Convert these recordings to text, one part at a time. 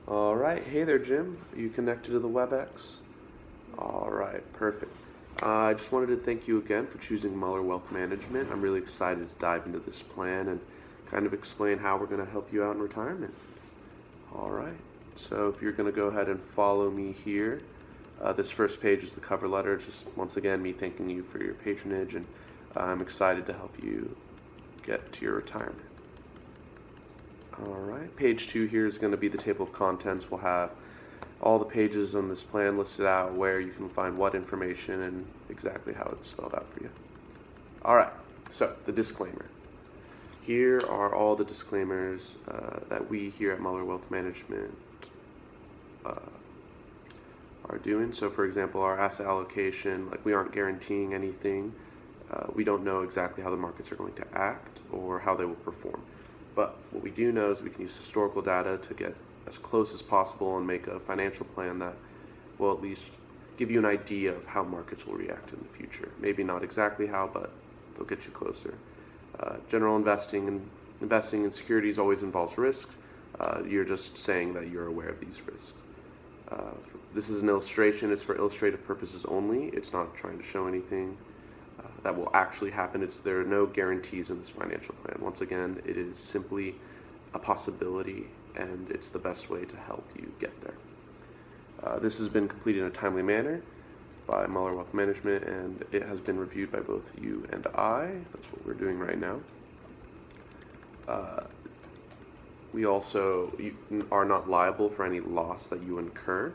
All right. Hey there, Jim. Are you connected to the WebEx? All right. Perfect. I just wanted to thank you again for choosing Muller Wealth Management. I'm really excited to dive into this plan and kind of explain how we're going to help you out in retirement. All right. So if you're going to go ahead and follow me here, this first page is the cover letter. Just once again, me thanking you for your patronage, and I'm excited to help you get to your retirement. All right, page 2 here is going to be the table of contents. We'll have all the pages on this plan listed out, where you can find what information and exactly how it's spelled out for you. All right, so the disclaimer. Here are all the disclaimers that we here at Muller Wealth Management are doing. So for example, our asset allocation, like, we aren't guaranteeing anything. We don't know exactly how the markets are going to act or how they will perform. But what we do know is we can use historical data to get as close as possible and make a financial plan that will at least give you an idea of how markets will react in the future. Maybe not exactly how, but they'll get you closer. General investing in securities always involves risk. You're just saying that you're aware of these risks. This is an illustration. It's for illustrative purposes only. It's not trying to show anything that will actually happen. There are no guarantees in this financial plan. Once again, it is simply a possibility, and it's the best way to help you get there. This has been completed in a timely manner by Muller Wealth Management, and it has been reviewed by both you and I. That's what we're doing right now. We also are not liable for any loss that you incur.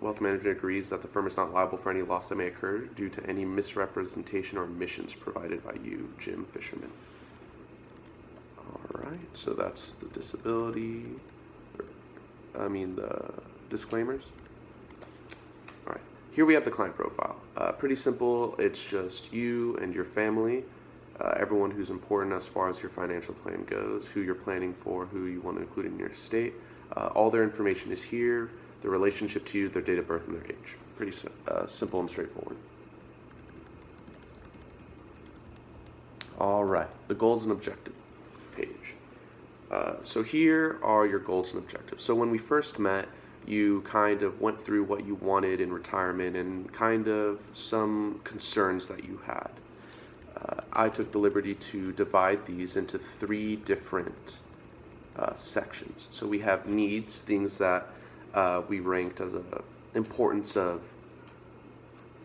Wealth Management agrees that the firm is not liable for any loss that may occur due to any misrepresentation or omissions provided by you, Jim Fisherman. All right, so that's the the disclaimers. All right, here we have the client profile. Pretty simple. It's just you and your family, everyone who's important as far as your financial plan goes, who you're planning for, who you want to include in your estate. All their information is here. Their relationship to you, their date of birth, and their age. Pretty simple and straightforward. All right, the goals and objective page. So here are your goals and objectives. So when we first met, you kind of went through what you wanted in retirement and kind of some concerns that you had. I took the liberty to divide these into 3 different sections. So we have needs, things that we ranked as an importance of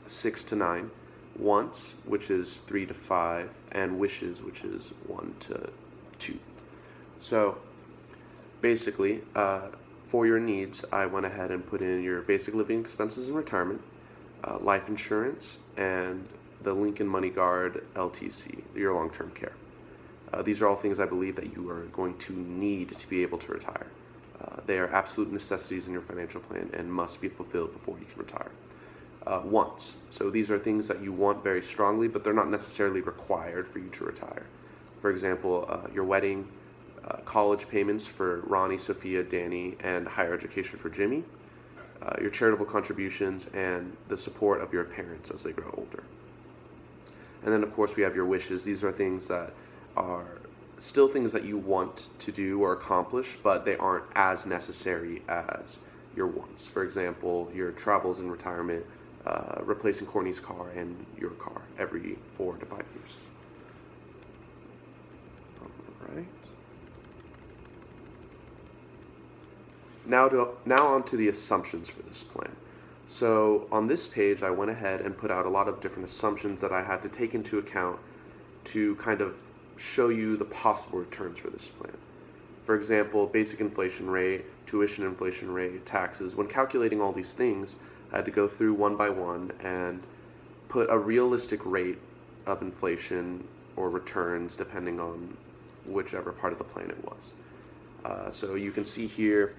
6 to 9, wants, which is 3 to 5, and wishes, which is 1 to 2. So basically, for your needs, I went ahead and put in your basic living expenses in retirement, life insurance, and the Lincoln Money Guard LTC, your long-term care. These are all things I believe that you are going to need to be able to retire. They are absolute necessities in your financial plan and must be fulfilled before you can retire. Wants. So these are things that you want very strongly, but they're not necessarily required for you to retire. For example, your wedding, college payments for Ronnie, Sophia, Danny, and higher education for Jimmy, your charitable contributions, and the support of your parents as they grow older. And then, of course, we have your wishes. These are things that are still things that you want to do or accomplish, but they aren't as necessary as your wants. For example, your travels in retirement, replacing Courtney's car and your car every 4 to 5 years. All right. Now on to the assumptions for this plan. So on this page, I went ahead and put out a lot of different assumptions that I had to take into account to kind of show you the possible returns for this plan. For example, basic inflation rate, tuition inflation rate, taxes. When calculating all these things, I had to go through one by one and put a realistic rate of inflation or returns depending on whichever part of the plan it was. So you can see here,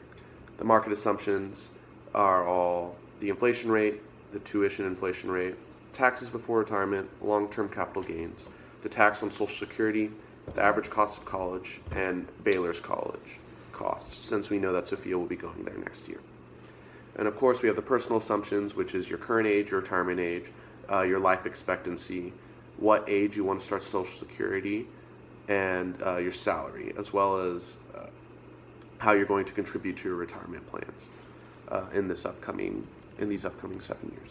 the market assumptions are all the inflation rate, the tuition inflation rate, taxes before retirement, long-term capital gains, the tax on Social Security, the average cost of college, and Baylor's college costs, since we know that Sophia will be going there next year. And of course, we have the personal assumptions, which is your current age, your retirement age, your life expectancy, what age you want to start Social Security, and your salary, as well as how you're going to contribute to your retirement plans in these upcoming 7 years.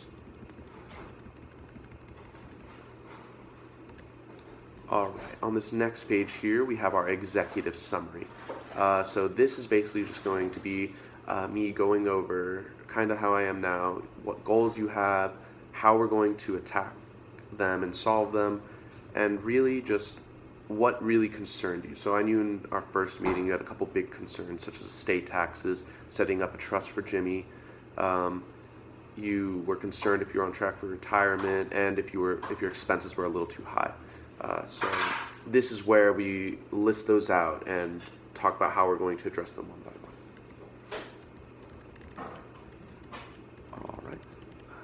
All right, on this next page here, we have our executive summary. So this is basically just going to be me going over kind of how I am now, what goals you have, how we're going to attack them and solve them, and really just what really concerned you. So I knew in our first meeting you had a couple big concerns, such as estate taxes, setting up a trust for Jimmy. You were concerned if you're on track for retirement, and if your expenses were a little too high. So this is where we list those out and talk about how we're going to address them one by one. All right.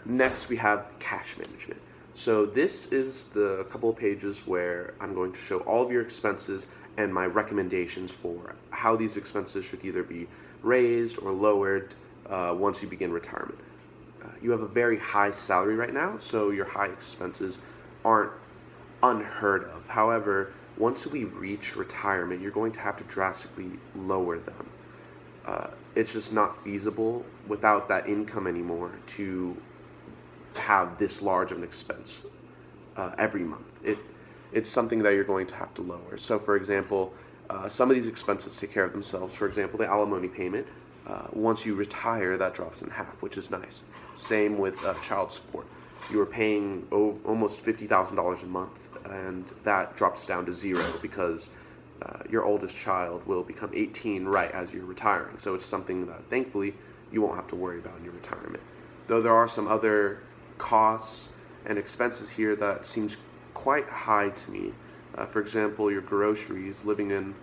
Next, we have cash management. So this is the couple of pages where I'm going to show all of your expenses and my recommendations for how these expenses should either be raised or lowered once you begin retirement. You have a very high salary right now, so your high expenses aren't unheard of. However, once we reach retirement, you're going to have to drastically lower them. It's just not feasible without that income anymore to have this large of an expense every month. It's something that you're going to have to lower. So, for example, some of these expenses take care of themselves. For example, the alimony payment. Once you retire, that drops in half, which is nice. Same with child support. You were paying almost $50,000 a month, and that drops down to zero because your oldest child will become 18 right as you're retiring. So it's something that, thankfully, you won't have to worry about in your retirement. Though there are some other costs and expenses here that seems quite high to me. For example, your groceries, living in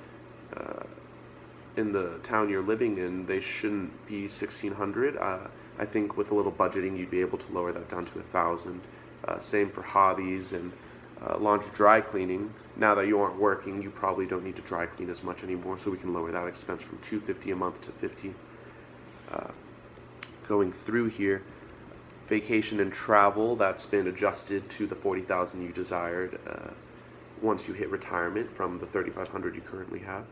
the town you're living in, they shouldn't be $1,600. I think with a little budgeting, you'd be able to lower that down to $1,000. Same for hobbies and laundry dry cleaning. Now that you aren't working, you probably don't need to dry clean as much anymore, so we can lower that expense from $250 a month to $50. Going through here, vacation and travel, that's been adjusted to the $40,000 you desired once you hit retirement from the $3,500 you currently have.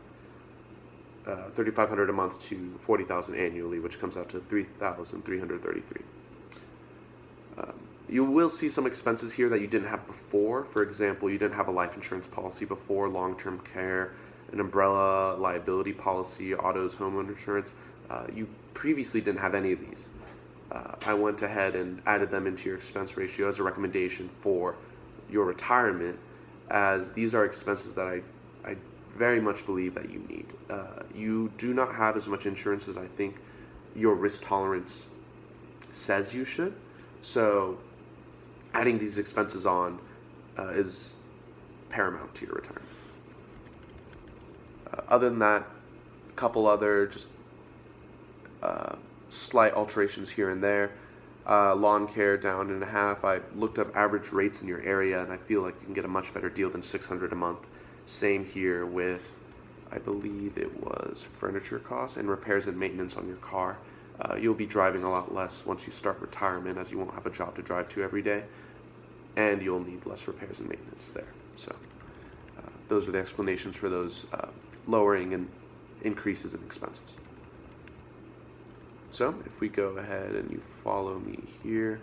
$3,500 a month to $40,000 annually, which comes out to $3,333. You will see some expenses here that you didn't have before. For example, you didn't have a life insurance policy before, long-term care, an umbrella liability policy, autos, homeowner insurance. You previously didn't have any of these. I went ahead and added them into your expense ratio as a recommendation for your retirement, as these are expenses that I very much believe that you need. You do not have as much insurance as I think your risk tolerance says you should. So adding these expenses on is paramount to your retirement. Other than that, a couple other just slight alterations here and there. Lawn care down in half. I looked up average rates in your area, and I feel like you can get a much better deal than $600 a month. Same here with, I believe it was furniture costs and repairs and maintenance on your car. You'll be driving a lot less once you start retirement, as you won't have a job to drive to every day, and you'll need less repairs and maintenance there. So those are the explanations for those lowering and increases in expenses. So if we go ahead and you follow me here.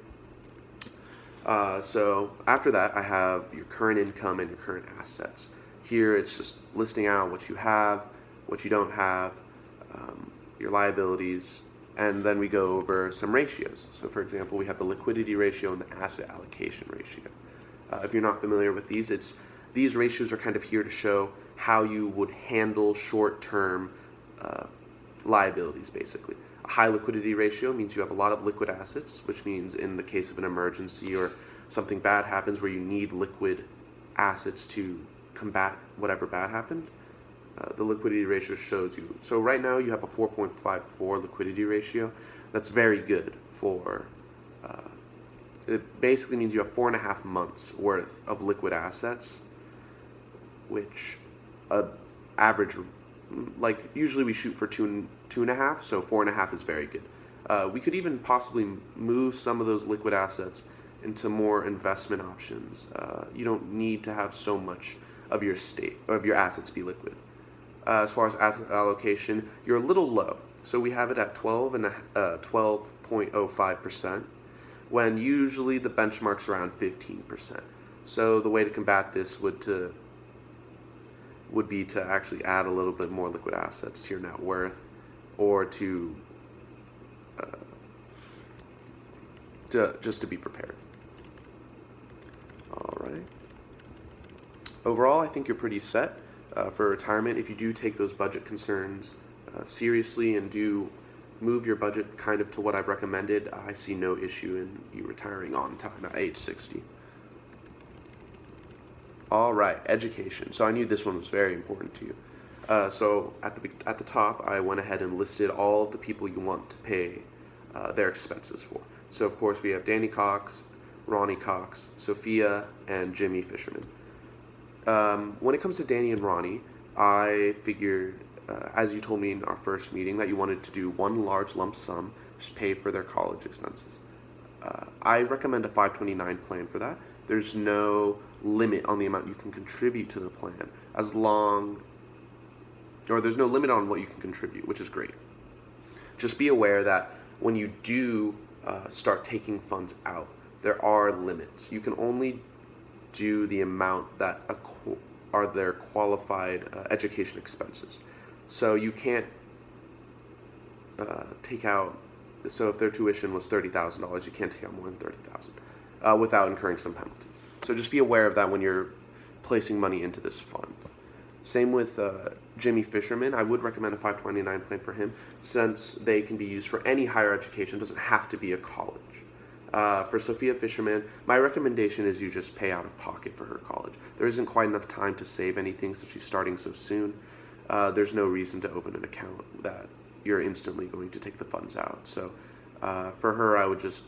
So after that, I have your current income and your current assets. Here it's just listing out what you have, what you don't have, your liabilities, and then we go over some ratios. So for example, we have the liquidity ratio and the asset allocation ratio. If you're not familiar with these ratios are kind of here to show how you would handle short-term liabilities, basically. A high liquidity ratio means you have a lot of liquid assets, which means in the case of an emergency or something bad happens where you need liquid assets to combat whatever bad happened, the liquidity ratio shows you. So right now you have a 4.54 liquidity ratio. That's very good for, it basically means you have 4.5 months worth of liquid assets, which average, like usually we shoot for 2.5, so 4.5 is very good. We could even possibly move some of those liquid assets into more investment options. You don't need to have so much of your assets be liquid. as far as asset allocation, you're a little low. So we have it at 12.05%, when usually the benchmark's around 15%. So the way to combat this would be to actually add a little bit more liquid assets to your net worth, or just to be prepared. All right. Overall, I think you're pretty set for retirement. If you do take those budget concerns seriously and do move your budget kind of to what I've recommended, I see no issue in you retiring on time at age 60. All right, education. So I knew this one was very important to you. So at the top, I went ahead and listed all of the people you want to pay their expenses for. So of course we have Danny Cox, Ronnie Cox, Sophia, and Jimmy Fisherman. When it comes to Danny and Ronnie, I figured, as you told me in our first meeting, that you wanted to do one large lump sum, just pay for their college expenses. I recommend a 529 plan for that. There's no limit on the amount you can contribute to the plan, there's no limit on what you can contribute, which is great. Just be aware that when you do start taking funds out, there are limits. You can only do the amount that are their qualified education expenses. So you can't take out, so if their tuition was $30,000, you can't take out more than $30,000 without incurring some penalties. So just be aware of that when you're placing money into this fund. Same with Jimmy Fisherman. I would recommend a 529 plan for him, since they can be used for any higher education. It doesn't have to be a college. For Sophia Fisherman, my recommendation is you just pay out of pocket for her college. There isn't quite enough time to save anything since she's starting so soon. There's no reason to open an account that you're instantly going to take the funds out. So for her, I would just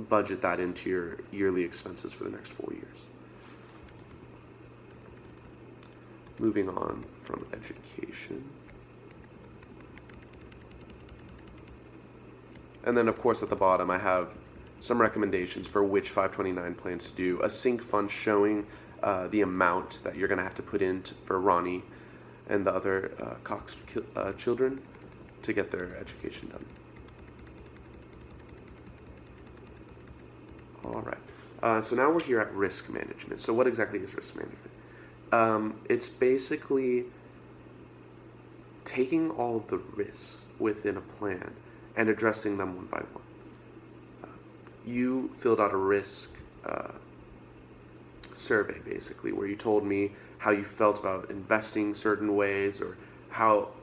budget that into your yearly expenses for the next 4 years. Moving on from education. And then of course at the bottom I have some recommendations for which 529 plans to do. A sync fund showing the amount that you're going to have to put in for Ronnie and the other Cox children to get their education done. All right. So now we're here at risk management. So what exactly is risk management? It's basically taking all of the risks within a plan and addressing them one by one. You filled out a risk survey, basically, where you told me how you felt about investing certain ways, or how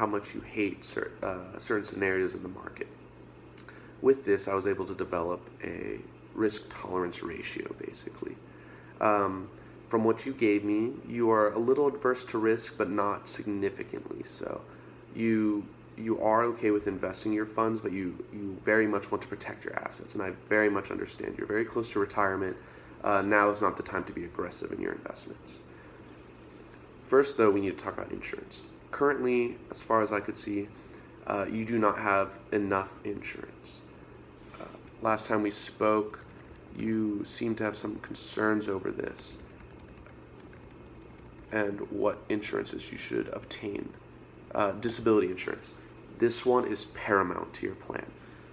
much you hate certain scenarios in the market. With this, I was able to develop a risk tolerance ratio, basically. From what you gave me, you are a little adverse to risk, but not significantly so. You are okay with investing your funds, but you very much want to protect your assets, and I very much understand. You're very close to retirement. Now is not the time to be aggressive in your investments. First, though, we need to talk about insurance. Currently, as far as I could see, you do not have enough insurance. Last time we spoke, you seemed to have some concerns over this and what insurances you should obtain. Disability insurance. This one is paramount to your plan.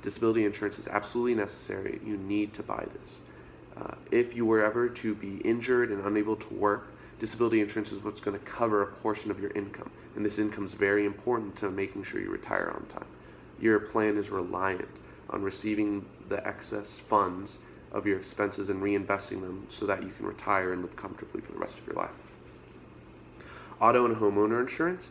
Disability insurance is absolutely necessary. You need to buy this. If you were ever to be injured and unable to work, disability insurance is what's going to cover a portion of your income. And this income is very important to making sure you retire on time. Your plan is reliant on receiving the excess funds of your expenses and reinvesting them so that you can retire and live comfortably for the rest of your life. Auto and homeowner insurance,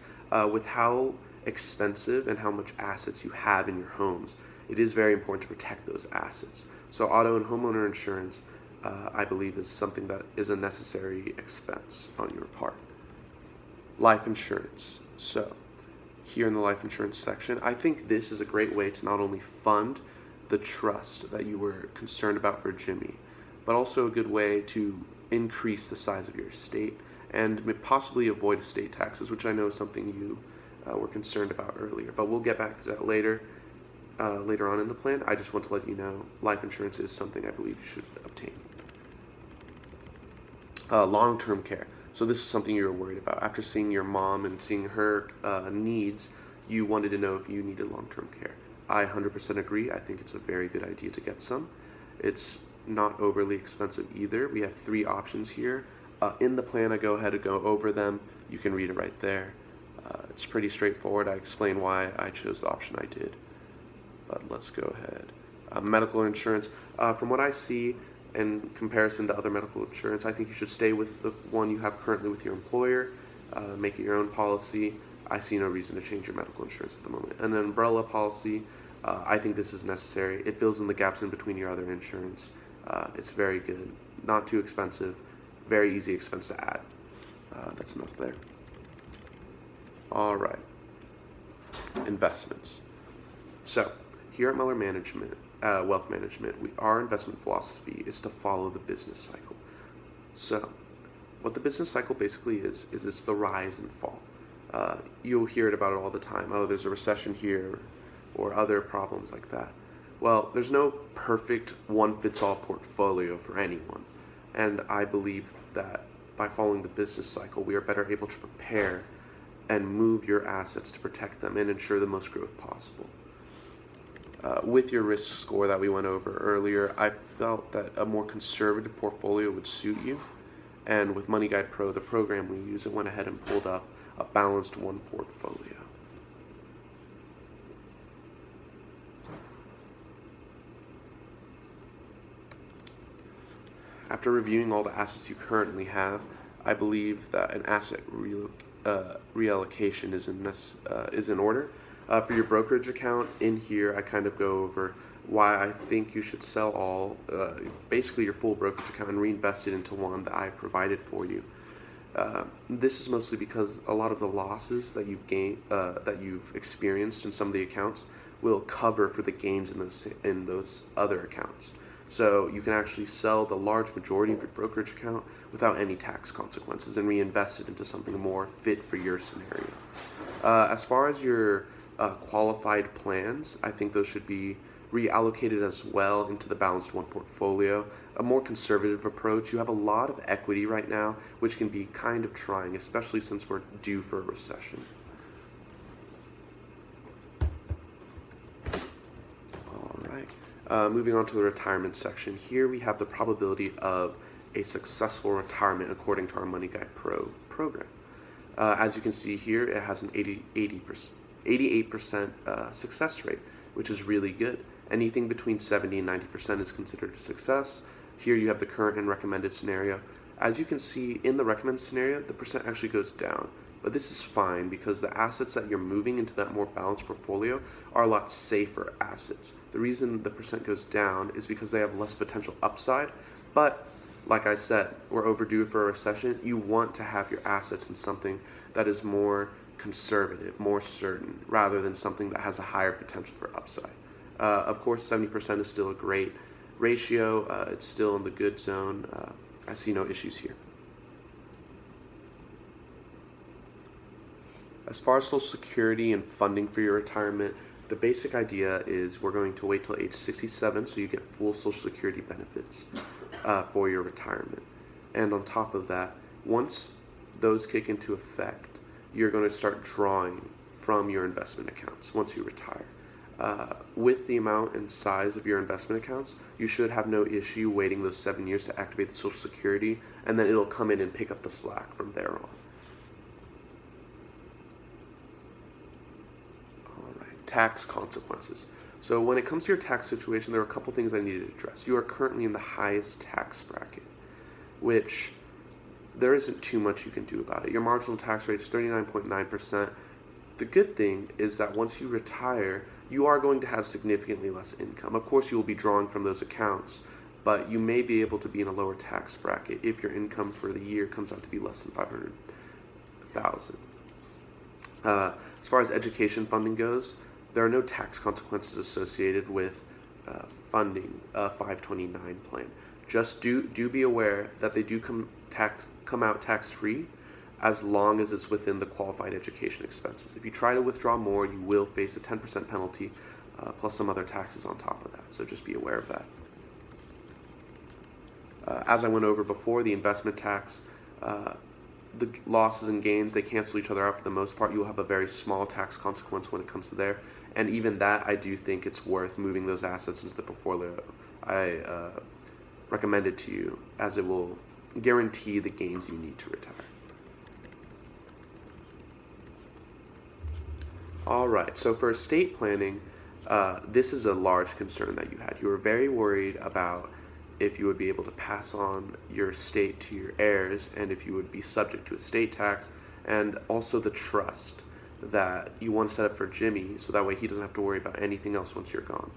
with how expensive and how much assets you have in your homes, it is very important to protect those assets. So auto and homeowner insurance, I believe, is something that is a necessary expense on your part. Life insurance. So here in the life insurance section, I think this is a great way to not only fund the trust that you were concerned about for Jimmy, but also a good way to increase the size of your estate and possibly avoid estate taxes, which I know is something you were concerned about earlier. But we'll get back to that later on in the plan. I just want to let you know life insurance is something I believe you should obtain. Long-term care. So this is something you were worried about. After seeing your mom and seeing her needs, you wanted to know if you needed long-term care. I 100% agree. I think it's a very good idea to get some. It's not overly expensive either. We have 3 options here. In the plan, I go ahead and go over them. You can read it right there. It's pretty straightforward. I explain why I chose the option I did. But let's go ahead. Medical insurance. From what I see, in comparison to other medical insurance, I think you should stay with the one you have currently with your employer. Make it your own policy. I see no reason to change your medical insurance at the moment. An umbrella policy, I think this is necessary. It fills in the gaps in between your other insurance. It's very good, not too expensive, very easy expense to add. That's enough there. All right, investments. So here at Muller Management, Wealth Management, our investment philosophy is to follow the business cycle. So what the business cycle basically is it's the rise and fall. You'll hear it about it all the time. Oh, there's a recession here, or other problems like that. Well, there's no perfect one-fits-all portfolio for anyone. And I believe that by following the business cycle, we are better able to prepare and move your assets to protect them and ensure the most growth possible. With your risk score that we went over earlier, I felt that a more conservative portfolio would suit you. And with Money Guide Pro, the program we use, it went ahead and pulled up a balanced one portfolio. After reviewing all the assets you currently have, I believe that an asset reallocation is in order. For your brokerage account, in here I kind of go over why I think you should sell all, basically your full brokerage account, and reinvest it into one that I've provided for you. This is mostly because a lot of the losses that you've experienced in some of the accounts will cover for the gains in those other accounts. So you can actually sell the large majority of your brokerage account without any tax consequences and reinvest it into something more fit for your scenario. As far as your qualified plans, I think those should be reallocated as well into the balanced one portfolio. A more conservative approach. You have a lot of equity right now, which can be kind of trying, especially since we're due for a recession. Moving on to the retirement section. Here we have the probability of a successful retirement according to our Money Guide Pro program. As you can see here, it has an 88% success rate, which is really good. Anything between 70 and 90% is considered a success. Here you have the current and recommended scenario. As you can see, in the recommended scenario, the percent actually goes down. But this is fine because the assets that you're moving into that more balanced portfolio are a lot safer assets. The reason the percent goes down is because they have less potential upside. But like I said, we're overdue for a recession. You want to have your assets in something that is more conservative, more certain, rather than something that has a higher potential for upside. Of course, 70% is still a great ratio. It's still in the good zone. I see no issues here. As far as Social Security and funding for your retirement, the basic idea is we're going to wait till age 67 so you get full Social Security benefits for your retirement. And on top of that, once those kick into effect, you're going to start drawing from your investment accounts once you retire. With the amount and size of your investment accounts, you should have no issue waiting those 7 years to activate the Social Security, and then it'll come in and pick up the slack from there on. Tax consequences. So when it comes to your tax situation, there are a couple things I need to address. You are currently in the highest tax bracket, which there isn't too much you can do about it. Your marginal tax rate is 39.9%. The good thing is that once you retire, you are going to have significantly less income. Of course, you will be drawing from those accounts, but you may be able to be in a lower tax bracket if your income for the year comes out to be less than $500,000. As far as education funding goes, there are no tax consequences associated with funding a 529 plan. Just do be aware that they do come out tax-free as long as it's within the qualified education expenses. If you try to withdraw more, you will face a 10% penalty plus some other taxes on top of that, so just be aware of that. As I went over before, the investment tax, the losses and gains, they cancel each other out for the most part. You'll have a very small tax consequence when it comes to there. And even that, I do think it's worth moving those assets into the portfolio. I recommend it to you, as it will guarantee the gains you need to retire. All right, so for estate planning, this is a large concern that you had. You were very worried about if you would be able to pass on your estate to your heirs and if you would be subject to estate tax, and also the trust that you want to set up for Jimmy so that way he doesn't have to worry about anything else once you're gone.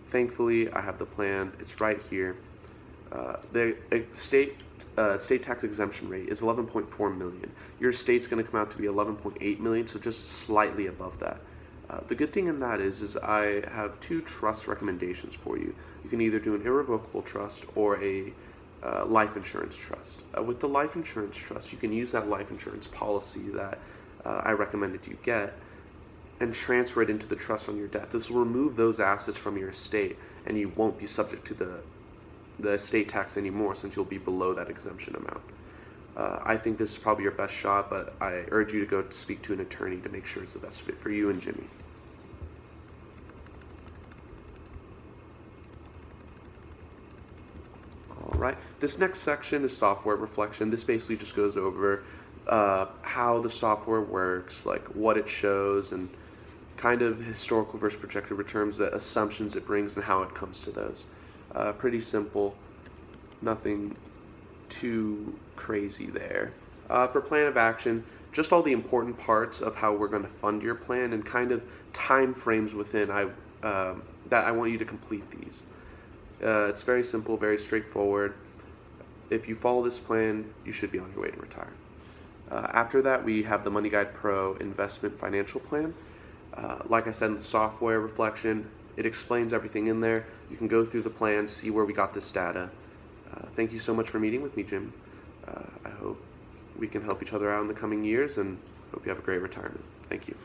Thankfully, I have the plan. It's right here. The state tax exemption rate is 11.4 million. Your estate's going to come out to be 11.8 million, so just slightly above that. The good thing in that is I have two trust recommendations for you. You can either do an irrevocable trust or a life insurance trust. With the life insurance trust, you can use that life insurance policy that I recommended you get and transfer it into the trust on your death. This will remove those assets from your estate, and you won't be subject to the estate tax anymore since you'll be below that exemption amount. I think this is probably your best shot, but I urge you to go speak to an attorney to make sure it's the best fit for you and Jimmy. All right, this next section is software reflection. This basically just goes over how the software works, like what it shows, and kind of historical versus projected returns, the assumptions it brings, and how it comes to those. Pretty simple, nothing too crazy there. For plan of action, just all the important parts of how we're going to fund your plan and kind of time frames within that I want you to complete these. It's very simple, very straightforward. If you follow this plan, you should be on your way to retire. After that, we have the Money Guide Pro Investment Financial Plan. Like I said in the software reflection, it explains everything in there. You can go through the plan, see where we got this data. Thank you so much for meeting with me, Jim. I hope we can help each other out in the coming years, and hope you have a great retirement. Thank you.